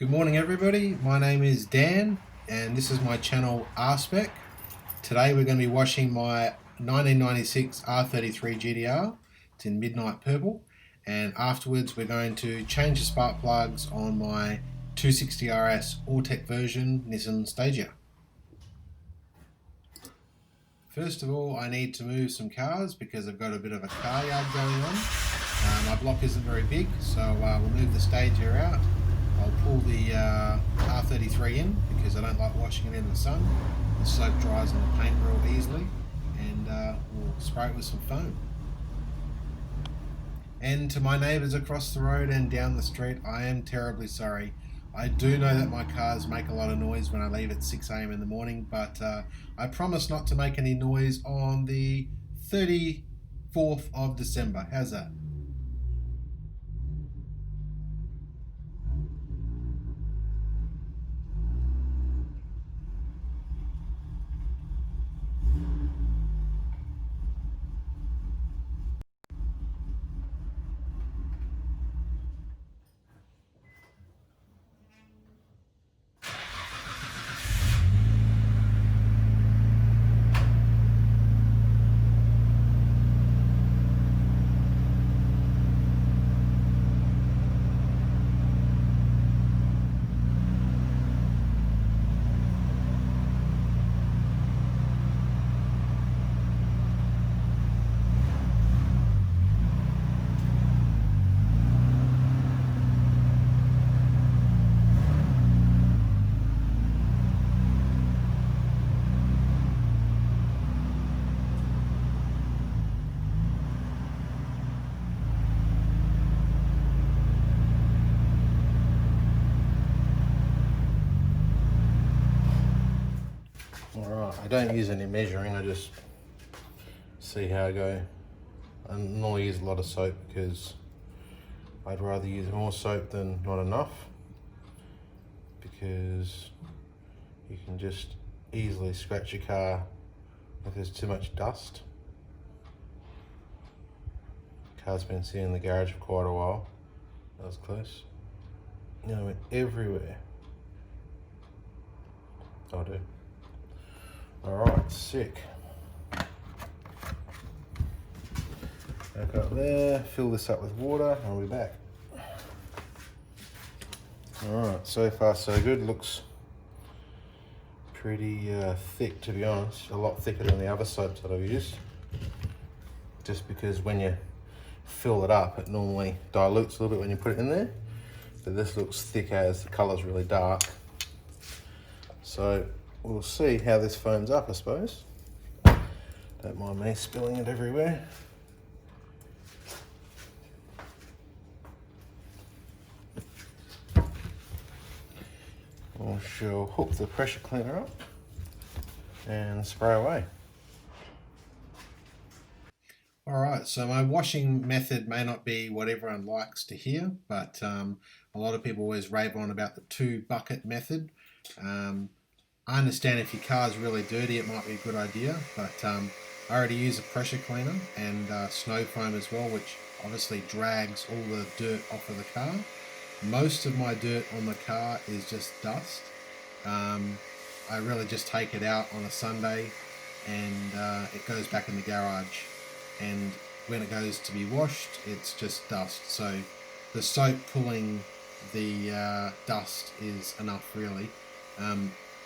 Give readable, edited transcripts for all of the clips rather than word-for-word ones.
Good morning everybody, my name is Dan and this is my channel R-spec. Today we're going to be washing my 1996 R33 GTR. It's in midnight purple, and afterwards we're going to change the spark plugs on my 260RS Autechversion Nissan Stagea. First of all, I need to move some cars because I've got a bit of a car yard going on. My block isn't very big, so we'll move the Stagea out. I'll pull the R33 in because I don't like washing it in the sun. The soap dries on the paint real easily, and we'll spray it with some foam. And to my neighbours across the road and down the street, I am terribly sorry. I do know that my cars make a lot of noise when I leave at 6 AM in the morning, but I promise not to make any noise on the 34th of December. How's that? Alright, I don't use any measuring, I just see how I go. I normally use a lot of soap because I'd rather use more soap than not enough, because you can just easily scratch your car if there's too much dust. Car's been sitting in the garage for quite a while. That was close. Now it went everywhere. I'll do. Alright, sick. Back up there, fill this up with water, and we'll be back. Alright, so far so good. Looks pretty thick, to be honest. A lot thicker than the other soaps that I've used. Just because when you fill it up, it normally dilutes a little bit when you put it in there. But this looks thick as the colour's really dark. So we'll see how this foams up, I suppose. Don't mind me spilling it everywhere. We shall hook the pressure cleaner up and spray away. Alright, so my washing method may not be what everyone likes to hear, but a lot of people always rave on about the 2-bucket method. I understand if your car's really dirty it might be a good idea, but I already use a pressure cleaner and snow foam as well, which obviously drags all the dirt off of the car. Most of my dirt on the car is just dust. I really just take it out on a Sunday and it goes back in the garage, and when it goes to be washed it's just dust. So the soap pulling the dust is enough really.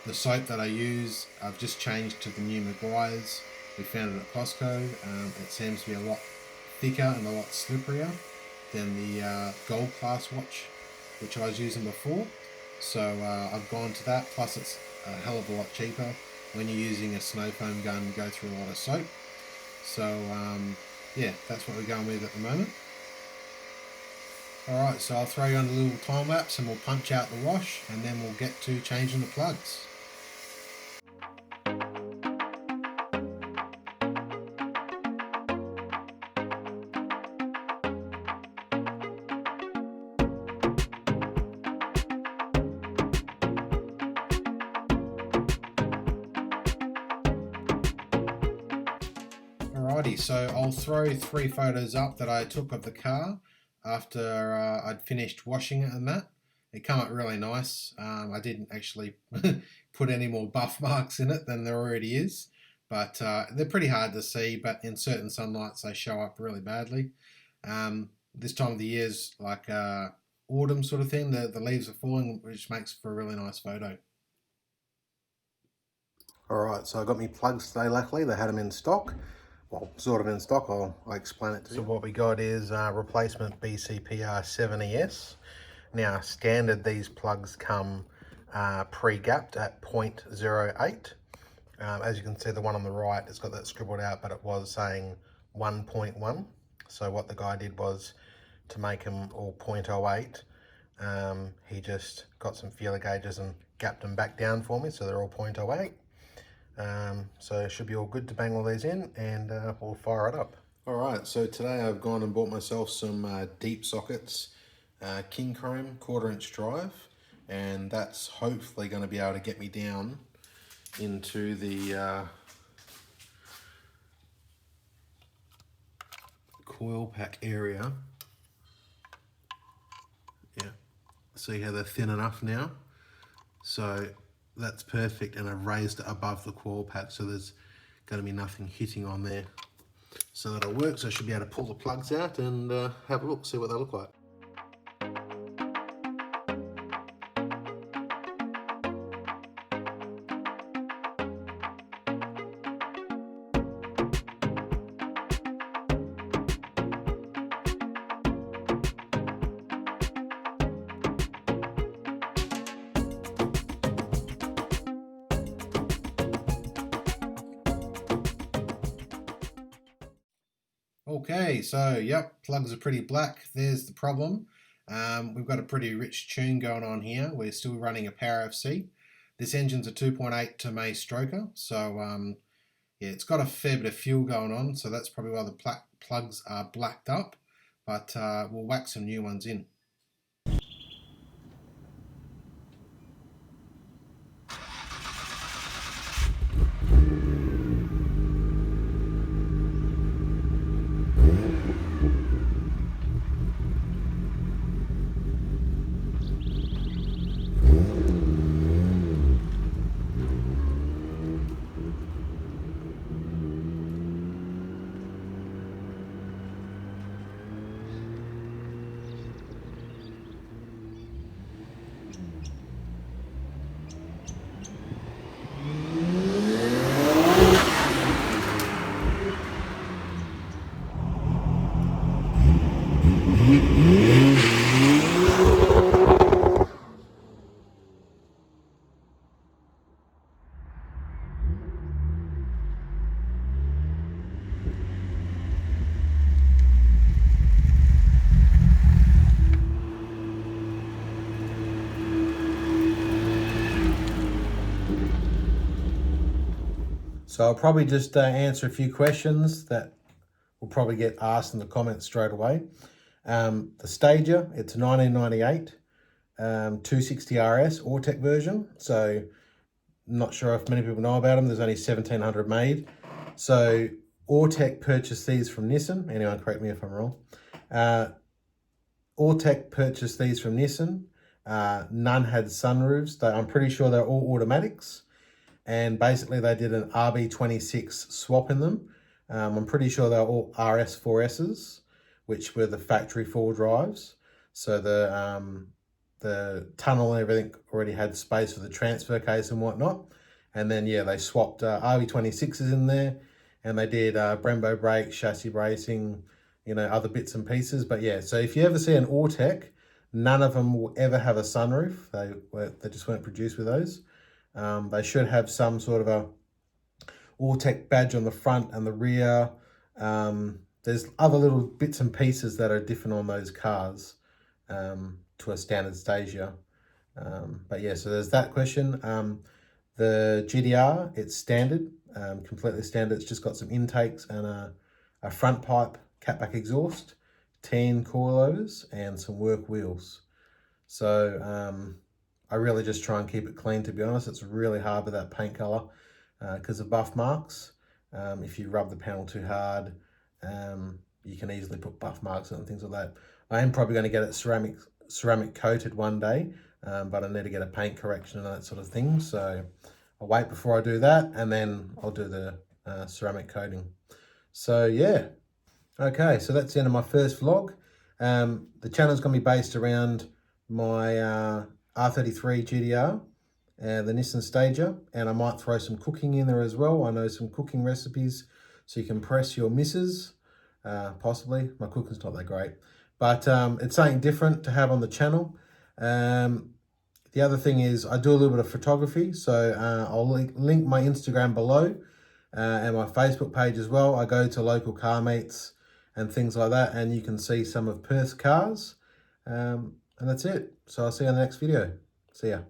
The soap that I use, I've just changed to the new Maguire's. We found it at Costco. It seems to be a lot thicker and a lot slipperier than the Gold Class watch which I was using before. So I've gone to that, plus it's a hell of a lot cheaper. When you're using a snow foam gun, you go through a lot of soap. So yeah, that's what we're going with at the moment. Alright, so I'll throw you on a little time lapse and we'll punch out the wash, and then we'll get to changing the plugs. Alrighty, so I'll throw 3 photos up that I took of the car after I'd finished washing it and that, it came up really nice. I didn't actually put any more buff marks in it than there already is, but they're pretty hard to see, but in certain sunlights they show up really badly. This time of the year is like autumn sort of thing, the leaves are falling, which makes for a really nice photo. Alright, so I got me plugs today, luckily. They had them in stock. Well, sort of in stock, I'll explain it to you. So what we got is replacement BCPR 7ES. Now, standard, these plugs come pre-gapped at 0.08. As you can see, the one on the right, it's got that scribbled out, but it was saying 1.1. So what the guy did was, to make them all 0.08, he just got some feeler gauges and gapped them back down for me, so they're all 0.08. So it should be all good to bang all these in, and we'll fire it up. Alright, so today I've gone and bought myself some deep sockets, King Chrome 1/4 inch drive, and that's hopefully going to be able to get me down into the coil pack area. Yeah, see how they're thin enough now? So that's perfect, and I've raised it above the coil pack, so there's going to be nothing hitting on there. So that'll work, so I should be able to pull the plugs out and have a look, see what they look like. Okay, so yep, plugs are pretty black. There's the problem. We've got a pretty rich tune going on here. We're still running a Power FC. This engine's a 2.8 to May stroker, so yeah, it's got a fair bit of fuel going on, so that's probably why the plugs are blacked up, but we'll whack some new ones in. So I'll probably just answer a few questions that will probably get asked in the comments straight away. The Stagea, it's a 1998 260 RS Autechversion. So not sure if many people know about them. There's only 1,700 made. So Autech purchased these from Nissan. Anyone correct me if I'm wrong. Autech purchased these from Nissan. None had sunroofs. I'm pretty sure they're all automatics. And basically they did an RB26 swap in them. I'm pretty sure they're all RS4Ss, which were the factory 4 drives. So the tunnel and everything already had space for the transfer case and whatnot. And then, yeah, they swapped RB26s in there, and they did Brembo brakes, chassis bracing, you know, other bits and pieces. But yeah, so if you ever see an Autech, none of them will ever have a sunroof. They just weren't produced with those. They should have some sort of a Autech badge on the front and the rear. There's other little bits and pieces that are different on those cars to a standard Stagea. But yeah, so there's that question. The GTR, it's standard, completely standard. It's just got some intakes and a front pipe catback exhaust, 10 coilovers, and some work wheels. So I really just try and keep it clean, to be honest. It's really hard with that paint colour because of buff marks. If you rub the panel too hard, you can easily put buff marks on and things like that. I am probably going to get it ceramic coated one day, but I need to get a paint correction and that sort of thing. So I'll wait before I do that, and then I'll do the ceramic coating. So yeah, okay, so that's the end of my first vlog. The channel's going to be based around my R33 GTR, the Nissan Stagea, and I might throw some cooking in there as well. I know some cooking recipes so you can impress your missus, possibly. My cooking's not that great, but it's something different to have on the channel. The other thing is I do a little bit of photography, so I'll link my Instagram below and my Facebook page as well. I go to local car meets and things like that, and you can see some of Perth's cars. And that's it. So I'll see you in the next video. See ya.